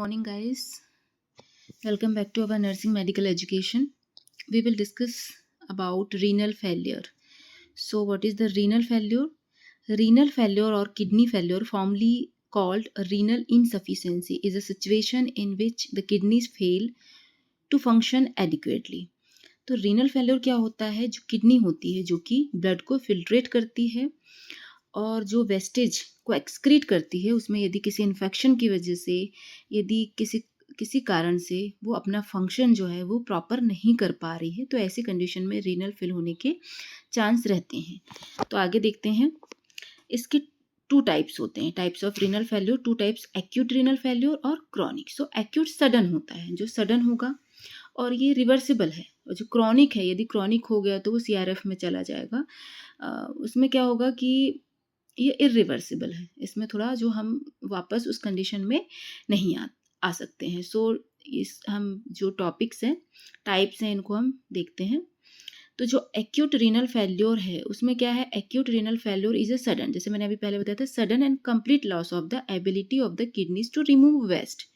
morning, guys. Welcome back to our nursing medical education. We will discuss about renal failure. So, what is the renal failure? Renal failure or kidney failure, formerly called a renal insufficiency, is a situation in which the kidneys fail to function adequately. तो renal failure क्या होता है? जो kidney होती है जो कि blood को फिल्ट्रेट करती है और जो वेस्टेज को एक्सक्रीट करती है, उसमें यदि किसी इन्फेक्शन की वजह से, यदि किसी किसी कारण से वो अपना फंक्शन जो है वो प्रॉपर नहीं कर पा रही है, तो ऐसी कंडीशन में रीनल फेल होने के चांस रहते हैं. तो आगे देखते हैं. इसके टू टाइप्स होते हैं, types of renal failure. Two types, acute renal failure और क्रॉनिक. सो एक्यूट सडन होता है, जो सडन होगा और ये रिवर्सिबल है. और जो क्रॉनिक है, यदि क्रॉनिक हो गया तो वो CRF में चला जाएगा. उसमें क्या होगा कि ये इरिवर्सिबल है. इसमें थोड़ा जो हम वापस उस कंडीशन में नहीं आ सकते हैं. सो इस हम जो टॉपिक्स हैं, टाइप्स हैं, इनको हम देखते हैं. तो जो एक्यूट रीनल फेल्योर है उसमें क्या है? Acute renal failure is a sudden, जैसे मैंने अभी पहले बताया था, sudden and complete loss of the ability of the kidneys to remove waste.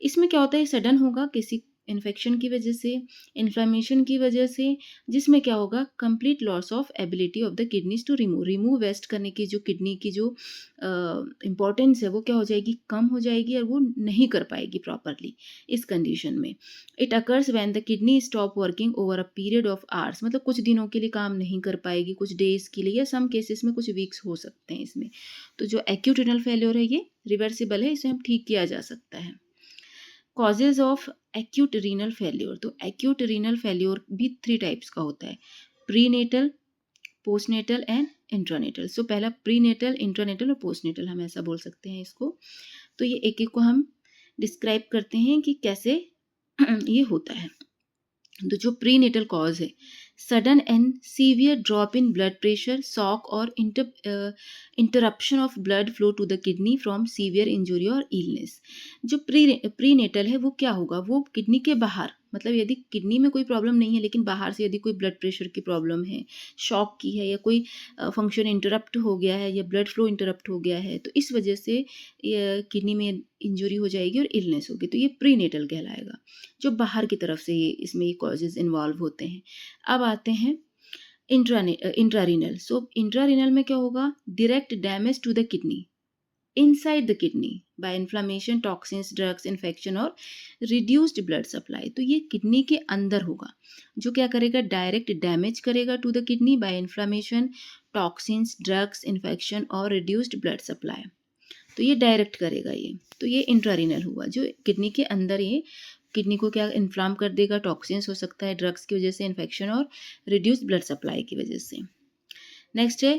इसमें क्या होता है? सडन होगा किसी इन्फेक्शन की वजह से, इन्फ्लेमेशन की वजह से, जिसमें क्या होगा? Complete loss of ability of the kidneys to remove waste करने की जो किडनी की जो इम्पोर्टेंस है वो क्या हो जाएगी? कम हो जाएगी और वो नहीं कर पाएगी प्रॉपरली इस कंडीशन में. It occurs when the kidney stop working over a period of hours, मतलब कुछ दिनों के लिए काम नहीं कर पाएगी, कुछ डेज के लिए, या सम केसेस में कुछ वीक्स हो सकते हैं इसमें. तो जो एक्यूट रीनल फेल्योर है ये रिवर्सिबल है, इसे हम ठीक किया जा सकता है. Causes of acute renal failure. तो एक्यूट रीनल फेल्योर भी 3 टाइप्स का होता है, प्रीनेटल, पोस्टनेटल एंड इंट्रानेटल. सो पहला प्रीनेटल, इंट्रानेटल और पोस्टनेटल, हम ऐसा बोल सकते हैं इसको. तो ये एक एक को हम डिस्क्राइब करते हैं कि कैसे ये होता है. तो जो प्रीनेटल कॉज है, sudden and severe drop in blood pressure, shock और interruption of blood flow to the kidney from severe injury और इलनेस. जो प्रीनेटल है वो क्या होगा? वो किडनी के बाहर, मतलब यदि किडनी में कोई प्रॉब्लम नहीं है लेकिन बाहर से यदि कोई ब्लड प्रेशर की प्रॉब्लम है, शॉक की है, या कोई फंक्शन इंटरप्ट हो गया है, या ब्लड फ्लो इंटरप्ट हो गया है, तो इस वजह से किडनी में इंजुरी हो जाएगी और इलनेस होगी, तो ये प्रीनेटल कहलाएगा. जो बाहर की तरफ से इसमें ये कॉजेज इन्वॉल्व होते हैं. अब आते हैं इंट्रारीनल. सो इंट्रारीनल में क्या होगा? Direct damage to the kidney inside the kidney by inflammation, toxins, drugs, infection और रिड्यूस्ड ब्लड सप्लाई. तो ये किडनी के अंदर होगा, जो क्या करेगा? डायरेक्ट डैमेज करेगा to the kidney by inflammation, toxins, drugs, infection और रिड्यूस्ड ब्लड सप्लाई. तो ये डायरेक्ट करेगा ये. तो ये इंट्रारीनल हुआ, जो किडनी के अंदर ये किडनी को क्या इन्फ्लाम कर देगा, टॉक्सिन्स हो सकता है, ड्रग्स की वजह से, इन्फेक्शन और रिड्यूस्ड ब्लड सप्लाई की वजह से. नेक्स्ट है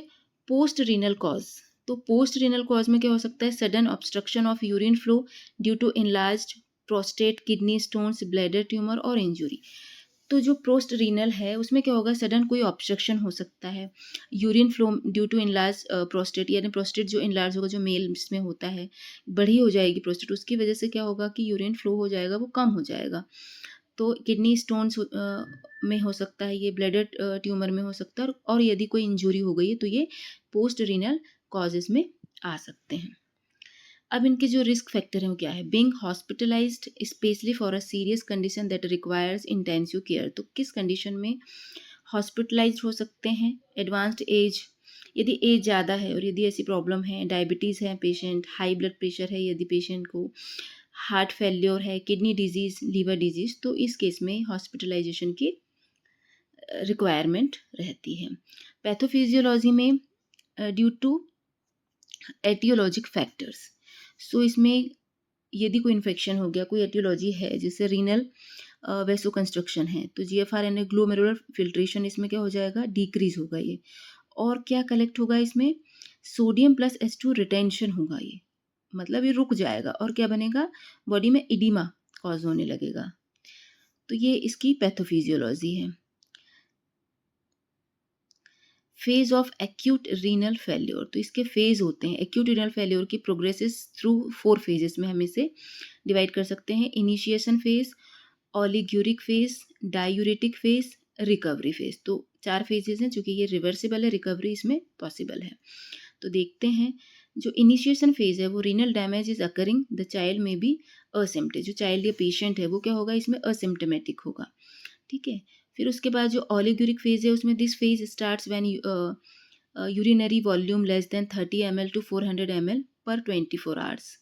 पोस्ट रीनल कॉज. तो पोस्ट रीनल कॉज में क्या हो सकता है? Sudden obstruction of urine flow due to enlarged prostate, kidney stones, bladder tumour और इंजुरी. तो जो पोस्ट रीनल है उसमें क्या होगा? सडन कोई ऑब्स्ट्रक्शन हो सकता है, urine flow due to enlarge prostate, यानी प्रोस्टेट जो इनलार्ज होगा, जो मेल में होता है, बड़ी हो जाएगी प्रोस्टेट, उसकी वजह से क्या होगा कि यूरिन फ्लो हो जाएगा, वो कम हो जाएगा. तो किडनी स्टोन्स में हो सकता है, ये ब्लैडर ट्यूमर में हो सकता है, और यदि कोई इंजरी हो गई है तो ये पोस्ट रीनल कॉजेज में आ सकते हैं. अब इनके जो रिस्क फैक्टर हैं वो क्या है? Being hospitalised specially for a serious condition that requires intensive care. तो किस कंडीशन में हॉस्पिटलाइज्ड हो सकते हैं? एडवांस्ड एज, यदि एज ज़्यादा है और यदि ऐसी प्रॉब्लम है, डायबिटीज़ है पेशेंट, हाई ब्लड प्रेशर है यदि पेशेंट को, हार्ट फेल्योर है, किडनी डिजीज़, लीवर डिजीज़, तो इस केस में हॉस्पिटलाइजेशन की रिक्वायरमेंट रहती है. पैथोफिजियोलॉजी में ड्यू टू एटियोलॉजिक फैक्टर्स. सो इसमें यदि कोई इन्फेक्शन हो गया, कोई एटियोलॉजी है जिससे रीनल वेसो कंस्ट्रक्शन है, तो GFR यानी ग्लोमेरुलर फिल्ट्रेशन इसमें क्या हो जाएगा? डिक्रीज होगा ये. और क्या कलेक्ट होगा इसमें? सोडियम प्लस H2 रिटेंशन होगा ये, मतलब ये रुक जाएगा और क्या बनेगा? बॉडी में इडिमा कॉज होने लगेगा. तो ये इसकी पैथोफिजियोलॉजी है. Phase of acute renal failure. तो इसके फेज होते हैं. एक्यूट रीनल फेल्योर की प्रोग्रेसेस थ्रू 4 फेजेस में हम इसे डिवाइड कर सकते हैं. Initiation phase, oliguric phase, diuretic phase, recovery phase. तो 4 फेजेस हैं, चूँकि ये रिवर्सिबल है, रिकवरी इसमें पॉसिबल है. तो देखते हैं. जो इनिशिएशन फेज है वो renal damage is occurring, the child में बी असिम्प्ट, जो चाइल्ड या पेशेंट है वो क्या होगा, इसमें असिम्प्टोमेटिक होगा, ठीक है। फिर उसके बाद जो ओलिगोरिक फेज है उसमें this phase starts when urinary volume less than 30 ml to 400 ml per 24 hours.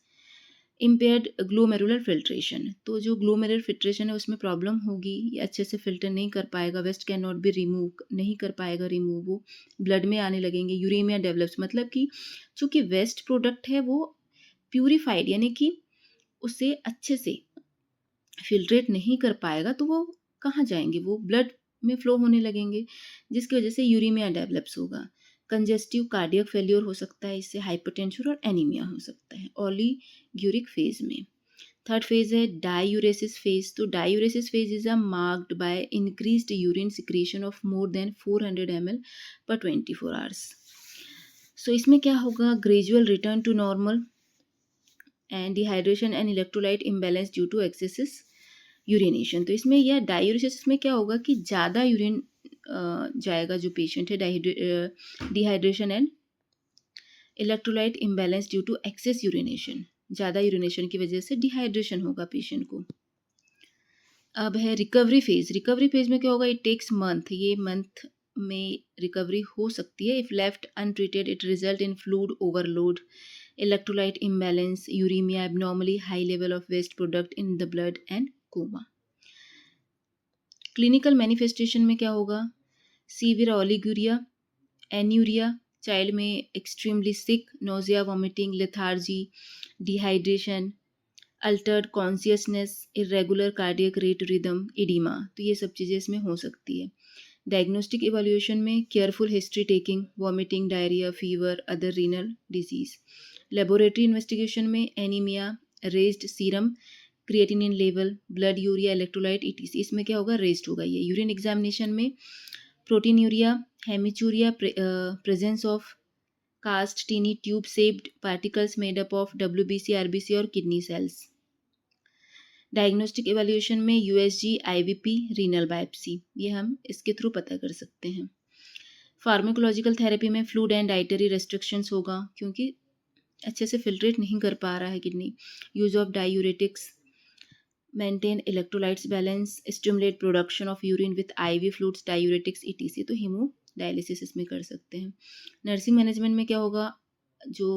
Impaired glomerular filtration, तो जो ग्लोमेरुलर फिल्ट्रेशन है उसमें प्रॉब्लम होगी, ये अच्छे से फिल्टर नहीं कर पाएगा, waste can not be remove, नहीं कर पाएगा रिमूव, वो ब्लड में आने लगेंगे, यूरेमिया डेवलप्स, मतलब कि चूँकि वेस्ट प्रोडक्ट है वो प्यूरिफाइड यानी कि उसे अच्छे से फिल्ट्रेट नहीं कर पाएगा, तो वो कहाँ जाएंगे, वो ब्लड में फ्लो होने लगेंगे, जिसकी वजह से यूरेमिया डेवलप्स होगा। कंजेस्टिव कार्डियक फेल्योर हो सकता है इससे, हाइपरटेंशन और एनीमिया हो सकता है ओलिग्यूरिक फेज में। थर्ड फेज है डायूरेसिस फेज, तो diuresis phase is a marked by increased urine secretion of more than 400 ml per 24 hours. So इसमें क्या होगा, gradual return to normal and dehydration and electrolyte imbalance due to excessive urination. तो इसमें यह diuresis में क्या होगा कि ज़्यादा यूरिन जाएगा जो पेशेंट है, dehydration and electrolyte imbalance due to excess urination, ज़्यादा यूरिनेशन की वजह से डिहाइड्रेशन होगा पेशेंट को। अब है रिकवरी फेज, रिकवरी फेज में क्या होगा, इट टेक्स मंथ, ये मंथ में रिकवरी हो सकती है। If left untreated it result in fluid overload, electrolyte imbalance, uraemia, abnormally high level of waste product in the blood and coma. Clinical manifestation में क्या होगा, सीवियर ओलिगुरिया, एन्यूरिया, चाइल्ड में extremely sick, nausea, vomiting, lethargy, dehydration, altered consciousness, irregular cardiac rate rhythm, oedema, तो ये सब चीज़ें इसमें हो सकती है। डायग्नोस्टिक इवैल्यूएशन में careful history taking, vomiting, diarrhoea, fever, other renal disease. Laboratory investigation में anaemia, raised serum creatinine level, blood urea, electrolyte, ETC, इसमें क्या होगा, रेज्ड होगा ये। यूरिन एग्जामिनेशन में proteinuria, haematuria, presence of cast tiny tube shaped particles made up of WBC, RBC और kidney cells. Diagnostic evaluation में USG, IVP, renal biopsy, ये हम इसके थ्रू पता कर सकते हैं। फार्माकोलॉजिकल थेरेपी में फ्लूइड एंड डाइटरी रेस्ट्रिक्शंस होगा, क्योंकि अच्छे से फिल्ट्रेट नहीं कर पा रहा है kidney. Use of diuretics, maintain electrolytes balance, stimulate production of urine with IV fluids, diuretics, etc. तो हीमोडायलिसिस इसमें कर सकते हैं। नर्सिंग मैनेजमेंट में क्या होगा, जो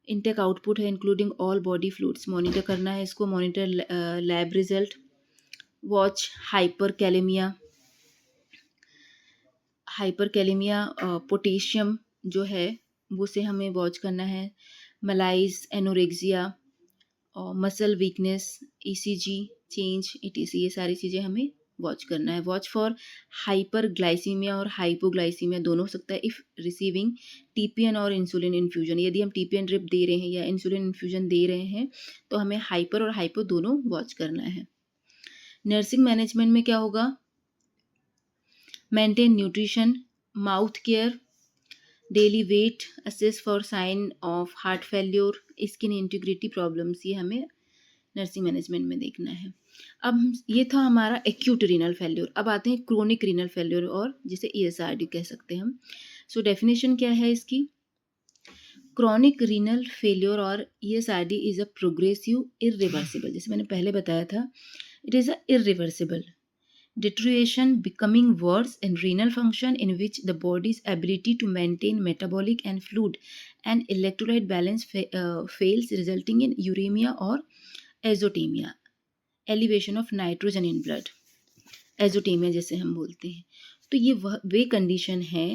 इनटेक आउटपुट है including all body fluids monitor करना है इसको, monitor lab result, watch hyperkalaemia, potassium जो है वो से हमें वॉच करना है, मलाइज, एनोरेक्सिया और muscle weakness, ECG change, etc, ये सारी चीज़ें हमें वॉच करना है। वॉच फॉर हाइपरग्लाइसीमिया और हाइपोग्लाइसीमिया दोनों हो सकता है इफ़ रिसीविंग टीपीएन और इंसुलिन इन्फ्यूजन, यदि हम टीपीएन ड्रिप दे रहे हैं या इंसुलिन इन्फ्यूजन दे रहे हैं तो हमें हाइपर और हाइपो दोनों वॉच करना है। नर्सिंग मैनेजमेंट में क्या होगा, maintain nutrition, mouth care, daily weight, assess for sign of heart failure, skin integrity problems, ये हमें नर्सिंग मैनेजमेंट में देखना है। अब ये था हमारा एक्यूट रीनल फेल्योर। अब आते हैं क्रोनिक रीनल फेल्योर, और जिसे ESRD कह सकते हैं हम। सो डेफिनेशन क्या है इसकी, क्रोनिक रीनल फेल्योर और ESRD is a progressive irreversible, जैसे मैंने पहले बताया था, it is a irreversible deterioration becoming worse in renal function in which the body's ability to maintain metabolic and fluid and electrolyte balance fails, resulting in uremia or azotemia, elevation of nitrogen in blood, azotemia जैसे हम बोलते हैं। तो ये वे condition है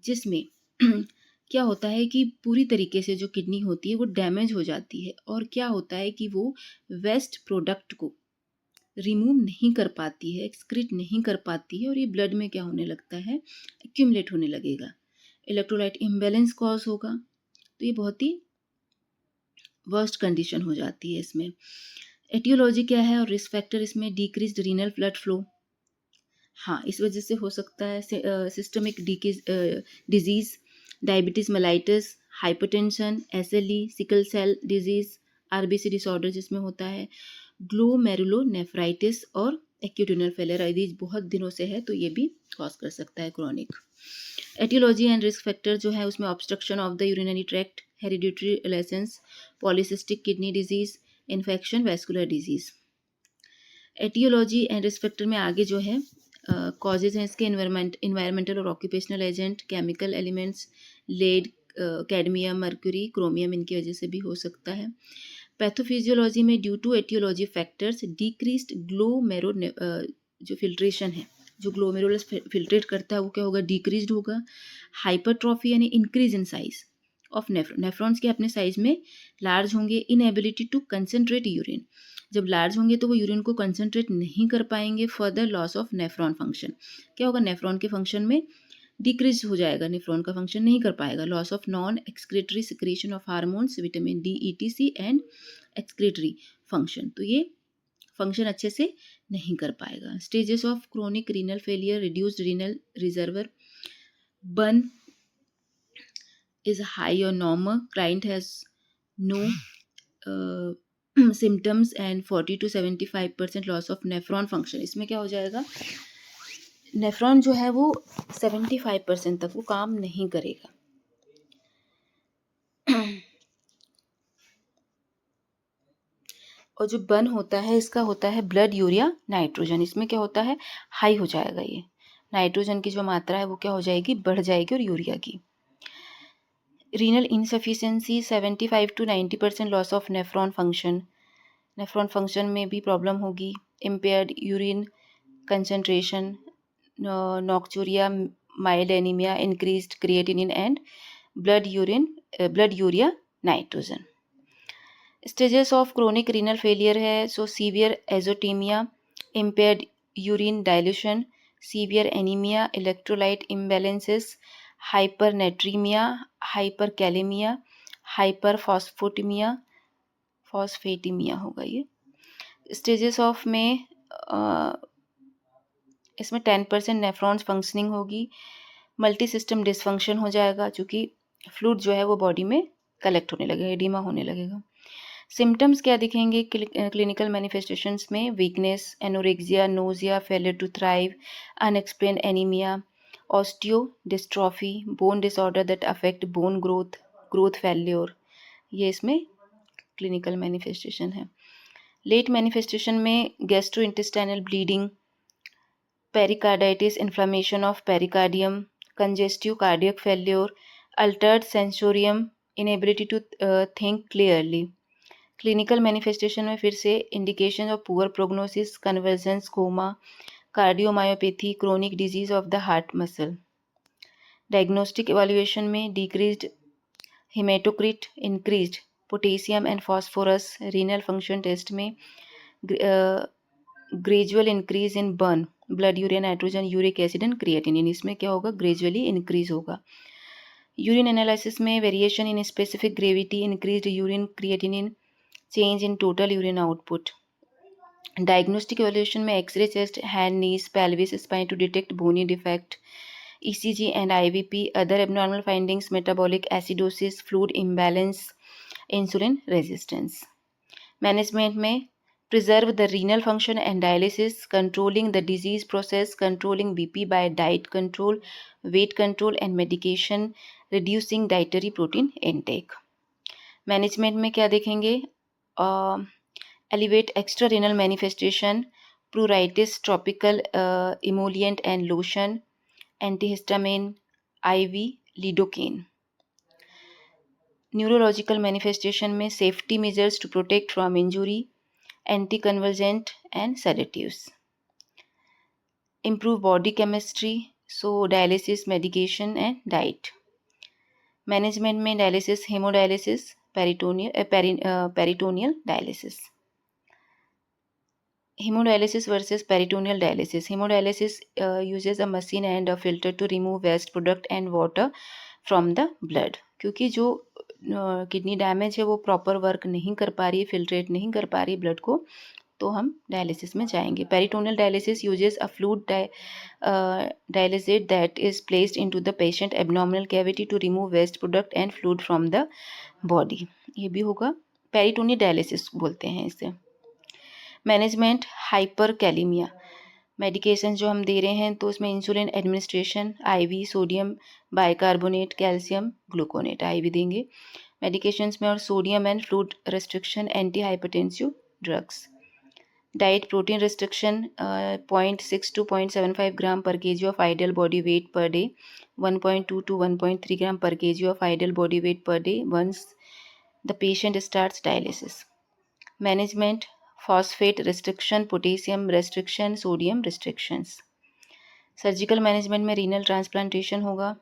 जिसमें क्या होता है कि पूरी तरीके से जो किडनी होती है वो डैमेज हो जाती है, और क्या होता है कि वो वेस्ट प्रोडक्ट को रिमूव नहीं कर पाती है, एक्सक्रीट नहीं कर पाती है, और ये ब्लड में क्या होने लगता है, एक्यूमुलेट होने लगेगा, इलेक्ट्रोलाइट इम्बैलेंस कॉज होगा। तो ये बहुत ही वर्स्ट कंडीशन हो जाती है इसमें। एटियोलॉजी क्या है और रिस्क फैक्टर इसमें, डिक्रीज्ड रीनल ब्लड फ्लो, हाँ इस वजह से हो सकता है systemic disease, diabetes mellitus, hypertension, SLE, sickle cell disease, RBC disorder जिसमें होता है, ग्लोमेरुलोनेफ्राइटिस और एक्यूट रीनल फेलियर, यदि बहुत दिनों से है तो ये भी कॉज कर सकता है chronic. Etiology and risk factor जो है उसमें obstruction of the urinary tract, hereditary lesions, polycystic kidney disease, infection, vascular disease. Etiology and risk factor में आगे जो है कॉजेज हैं इसके, इन्वायरमेंटल और occupational agent, chemical elements, lead, cadmium, mercury, chromium, इनकी वजह से भी हो सकता है। पैथोफिजियोलॉजी में due to etiology factors decreased glomerular जो फिल्ट्रेशन है, जो ग्लोमेरुलस फिल्ट्रेट करता है वो क्या होगा, डिक्रीज्ड होगा। हाइपरट्रॉफी यानी increase in size of nephrons के अपने साइज में लार्ज होंगे। इनएबिलिटी टू कंसनट्रेट यूरिन, जब लार्ज होंगे तो वो यूरिन को कंसनट्रेट नहीं कर पाएंगे। Further loss of nephron function, क्या होगा, नेफ्रॉन के फंक्शन में डिक्रीज हो जाएगा, नेफ्रॉन का फंक्शन नहीं कर पाएगा। Loss of non excretory secretion of hormones, vitamin D, etc and excretory function, तो ये फंक्शन अच्छे से नहीं कर पाएगा। Stages of chronic renal failure, reduced renal reservoir, burn is high or normal, client has no symptoms and 40 to 75% loss of nephron function। इसमें क्या हो जाएगा, नेफ्रॉन जो है वो 75% तक वो काम नहीं करेगा। और जो बर्न होता है इसका होता है ब्लड यूरिया नाइट्रोजन, इसमें क्या होता है, हाई हो जाएगा, ये नाइट्रोजन की जो मात्रा है वो क्या हो जाएगी, बढ़ जाएगी, और यूरिया की। Renal insufficiency 75 to 90% loss of nephron function, nephron function में भी प्रॉब्लम होगी। Impaired urine concentration, nocturia, mild anemia, increased creatinine and blood urea nitrogen. Stages of chronic renal failure है, so severe azotemia, impaired urine dilution, severe anemia, electrolyte imbalances, hypernatremia, hyperkalemia, phosphatemia होगा ये। Stages of में इसमें 10% nephrons functioning होगी। Multi system dysfunction हो जाएगा, चूँकि fluid जो है वो बॉडी में कलेक्ट होने लगेगा, एडिमा होने लगेगा। सिम्टम्स क्या दिखेंगे क्लिनिकल मैनिफेस्टेशंस में, weakness, anorexia, nausea, failure to thrive, unexplained anaemia, osteo dystrophy, bone disorder that affect bone growth failure, ये इसमें क्लिनिकल मैनिफेस्टेशन है। लेट मैनिफेस्टेशन में gastro intestinal bleeding, pericarditis, inflammation of pericardium, congestive cardiac failure, altered sensorium, inability to think clearly. Clinical manifestation में फिर से indication of poor prognosis, convergence, coma, cardiomyopathy, chronic disease of the heart muscle. Diagnostic evaluation में decreased haematocrit, increased potassium and phosphorus. Renal function test में gradual increase in BUN, blood urea nitrogen, uric acid and creatinine, इसमें क्या होगा, gradually increase होगा। Urine analysis में variation in specific gravity, increased urine creatinine, change in total urine output. Diagnostic evaluation में X ray chest, hand, knees, pelvis, spine to detect bony defect, ECG and IVP, other abnormal findings, metabolic acidosis, fluid imbalance, insulin resistance. Management में preserve the renal function and dialysis, controlling the disease process, controlling BP by diet control, weight control and medication, reducing dietary protein intake. Management में क्या देखेंगे, elevate extrarenal manifestation, pruritus, topical emollient and lotion, antihistamine, IV lidocaine. Neurological manifestation में safety measures to protect from injury, anticonvulsant and sedatives. Improve body chemistry, so dialysis, medication and diet. Management में dialysis, hemodialysis, peritoneal dialysis. Hemodialysis versus peritoneal dialysis. Hemodialysis uses a machine and a filter to remove waste product and water from the blood. क्योंकि जो kidney damage है वो proper work नहीं कर पा रही है, फिल्ट्रेट नहीं कर पा रही है ब्लड को, तो हम डायलिसिस में जाएंगे। Peritoneal dialysis uses a fluid dialysate that is placed into the patient abdominal cavity to remove waste product and fluid from the body, ये भी होगा, पेरिटोनियल डायलिसिस बोलते हैं इसे। मैनेजमेंट हाइपरकैलेमिया, मेडिकेशन जो हम दे रहे हैं तो उसमें insulin administration, IV sodium bicarbonate, calcium gluconate IV देंगे। मेडिकेशंस में, और sodium and fluid restriction, anti hypertensive drugs. Diet protein restriction 0.6 to 0.75 gram per KG of ideal body weight per day, 1.2 to 1.3 gram per KG of ideal body weight per day once the patient starts dialysis. Management phosphate restriction, potassium restriction, sodium restrictions. Surgical management में renal transplantation होगा,